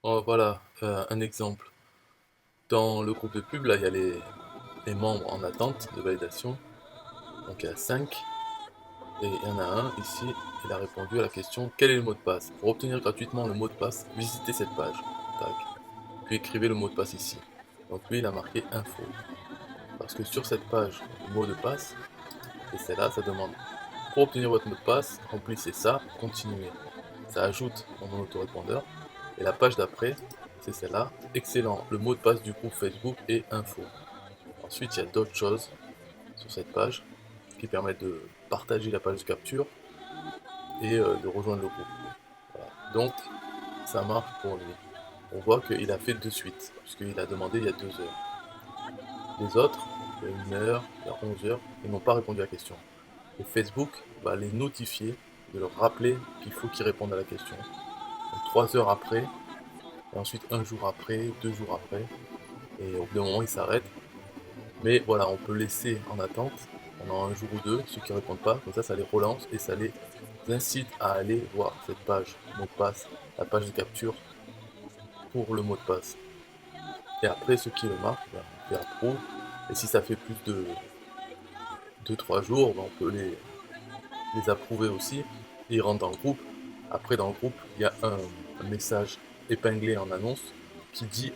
Oh, voilà, un exemple. Dans le groupe de pub, là, il y a les membres en attente de validation. Donc il y a 5. Et il y en a un ici, il a répondu à la question quel est le mot de passe? Pour obtenir gratuitement le mot de passe, visitez cette page. Tac. Puis écrivez le mot de passe ici. Donc lui, il a marqué info. Parce que sur cette page, le mot de passe, c'est celle-là, ça demande pour obtenir votre mot de passe, remplissez ça, continuez. Ça ajoute dans mon autorépondeur. Et la page d'après, c'est celle-là. Excellent, le mot de passe du groupe Facebook est info. Ensuite, il y a d'autres choses sur cette page qui permettent de partager la page de capture et de rejoindre le groupe. Voilà. Donc, ça marche pour lui. On voit qu'il a fait de suite, puisqu'il a demandé il y a 2 heures. Les autres, il y a 1 heure, il y a 11 heures, ils n'ont pas répondu à la question. Et Facebook va les notifier, de leur rappeler qu'il faut qu'ils répondent à la question. Donc 3 heures après, et ensuite un jour après, 2 jours après, et au bout d'un moment ils s'arrêtent. Mais voilà, on peut laisser en attente pendant un jour ou deux ceux qui ne répondent pas, comme ça les relance et ça les incite à aller voir cette page mot de passe, la page de capture pour le mot de passe. Et après ceux qui le marquent, ben, on fait approuve, et si ça fait plus de 2 3 jours, ben, on peut les approuver aussi, et ils rentrent dans le groupe. Après dans le groupe, il y a un message épinglé en annonce qui dit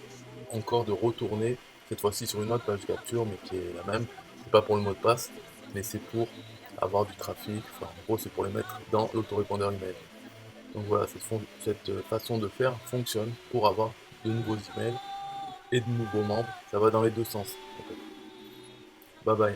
encore de retourner, cette fois-ci sur une autre page de capture, mais qui est la même. C'est pas pour le mot de passe, mais c'est pour avoir du trafic, enfin en gros c'est pour les mettre dans l'autorépondeur email. Donc voilà, cette façon de faire fonctionne pour avoir de nouveaux emails et de nouveaux membres, ça va dans les deux sens en fait. Bye bye.